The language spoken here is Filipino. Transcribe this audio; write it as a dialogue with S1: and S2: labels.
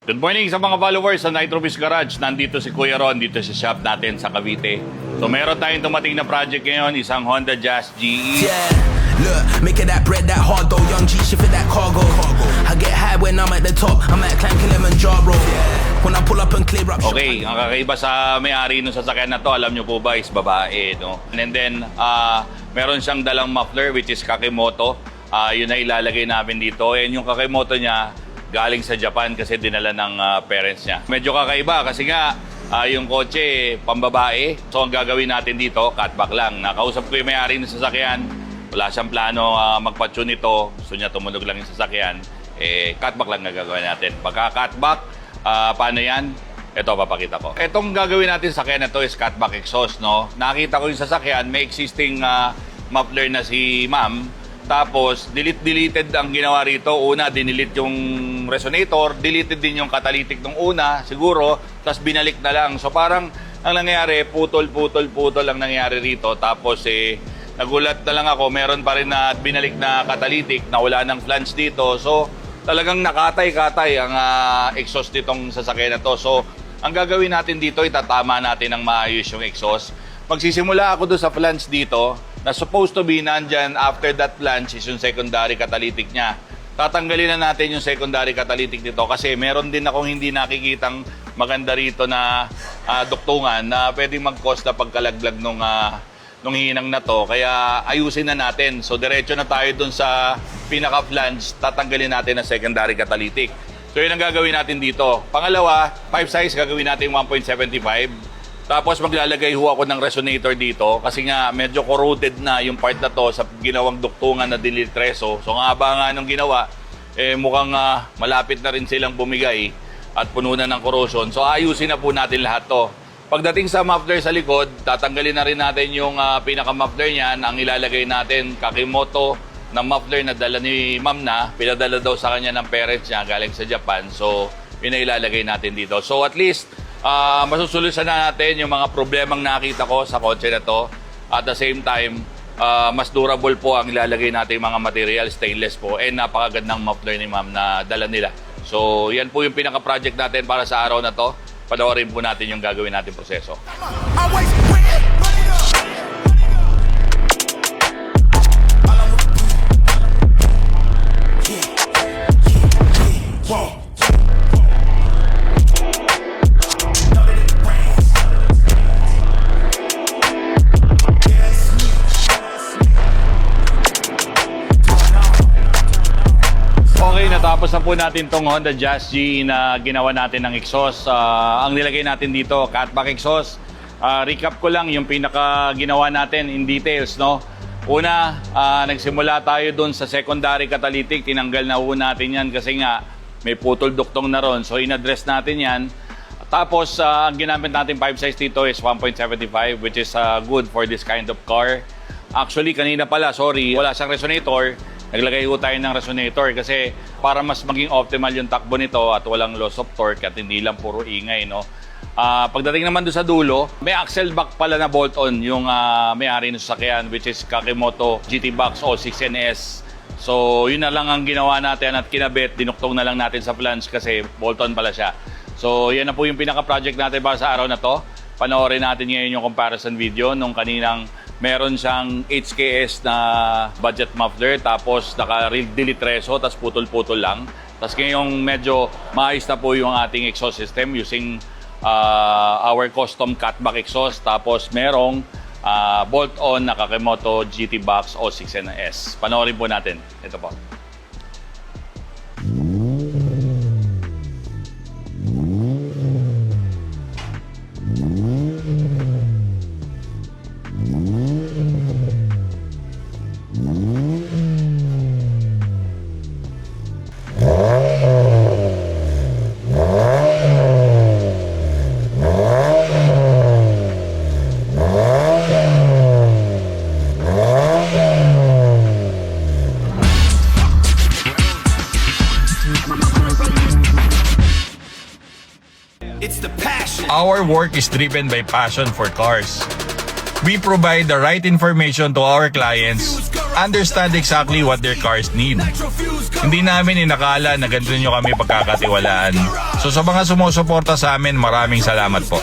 S1: Good morning sa mga followers sa Nitro Biz Garage. Nandito si Kuya Ron dito sa shop natin sa Cavite. So meron tayong tumating na project ngayon, isang Honda Jazz GE.
S2: Yeah, look, making that bread that hard though. Young G shift that cargo. I get high when I'm at the top. I'm at climb Kilimanjaro. When I pull up and clear up.
S1: Okay, ang kakaiba sa may-ari ng sasakyan na to, alam nyo po ba, is babae, no? And then, meron siyang dalang muffler which is Kakimoto. Yun na ilalagay namin dito. And yung Kakimoto niya, galing sa Japan kasi dinala ng parents niya. Medyo kakaiba kasi nga, yung kotse, pambabae. So, ang gagawin natin dito, cutback lang. Nakausap ko yung may-ari ng sasakyan. Wala siyang plano magpa-tune ito. Gusto niya tumunog lang yung sasakyan. Cutback lang gagawin natin. Pagka-cutback, paano yan? Ito, papakita ko. Itong gagawin natin sa sasakyan na to is cutback exhaust, no? Nakita ko yung sasakyan, may existing muffler na si ma'am. Tapos, deleted ang ginawa rito. Una, dinelete yung resonator. Deleted din yung catalytic nung una, siguro. Tapos, binalik na lang. So, parang ang nangyayari, putol ang nangyayari rito. Tapos, nagulat na lang ako. Meron pa rin na binalik na catalytic na wala ng flange dito. So, talagang nakatay-katay ang exhaust nitong sasakyan na to. So, ang gagawin natin dito, itatama natin ng maayos yung exhaust. Magsisimula ako doon sa flange dito na supposed to be nandyan after that flange is yung secondary catalytic niya. Tatanggalin na natin yung secondary catalytic dito kasi meron din akong hindi nakikitang maganda rito na duktungan na pwedeng mag-cause na pagkalaglag nung hinang na to. Kaya ayusin na natin. So diretso na tayo dun sa pinaka-flange, tatanggalin natin ang secondary catalytic. So yun ang gagawin natin dito. Pangalawa, 5 size gagawin natin 1.75. Tapos maglalagay ho ako ng resonator dito kasi nga medyo corroded na yung part na to sa ginawang duktungan na dinilitreso. So nga ba nga nung ginawa, mukhang malapit na rin silang bumigay at puno na ng corrosion. So ayusin na po natin lahat to. Pagdating sa muffler sa likod, tatanggalin na rin natin yung pinaka-muffler niyan. Ang ilalagay natin, Kakimoto na muffler na dala ni ma'am na. Pinadala daw sa kanya ng parents niya galing sa Japan. So yun na ilalagay natin dito. So at least, masusolusyonan na natin yung mga problemang nakita ko sa kotse na to. At the same time, mas durable po ang ilalagay natin yung mga material, stainless po. And napakagandang muffler ni ma'am na dala nila. So yan po yung pinaka-project natin para sa araw na to. Panoorin po natin yung gagawin natin proseso. Natapos na po natin tong Honda Jazz GE na ginawa natin ng exhaust. Ang nilagay natin dito, cutback exhaust. Recap ko lang yung pinaka ginawa natin in details, no? Una, nagsimula tayo dun sa secondary catalytic. Tinanggal na po natin yan kasi nga may putol duktong na ron. So, in-address natin yan. Tapos, ang ginamit natin 5 size dito is 1.75 which is good for this kind of car. Actually, kanina pala, sorry, wala siyang resonator. Naglagay ko tayo ng resonator kasi para mas maging optimal yung takbo nito at walang loss of torque at hindi lang puro ingay, no? Pagdating naman doon sa dulo, may axle back pala na bolt-on yung may-ari ng sasakyan which is Kakimoto GT Box 06NS. So, yun na lang ang ginawa natin at kinabit, dinuktong na lang natin sa flange kasi bolt-on pala siya. So, yan na po yung pinaka-project natin para sa araw na to. Panoorin natin ngayon yung comparison video nung kaninang meron siyang HKS na budget muffler, tapos naka-delete-reso, tapos putol-putol lang. Tapos ngayong medyo maayos na po yung ating exhaust system using our custom cutback exhaust. Tapos merong bolt-on na Kakimoto GT Box 06NS. Panoorin po natin. Ito po.
S3: Our work is driven by passion for cars. We provide the right information to our clients, understand exactly what their cars need. Hindi namin inakala na ganito nyo kami pagkakatiwalaan. So sa mga sumusuporta sa amin, maraming salamat po.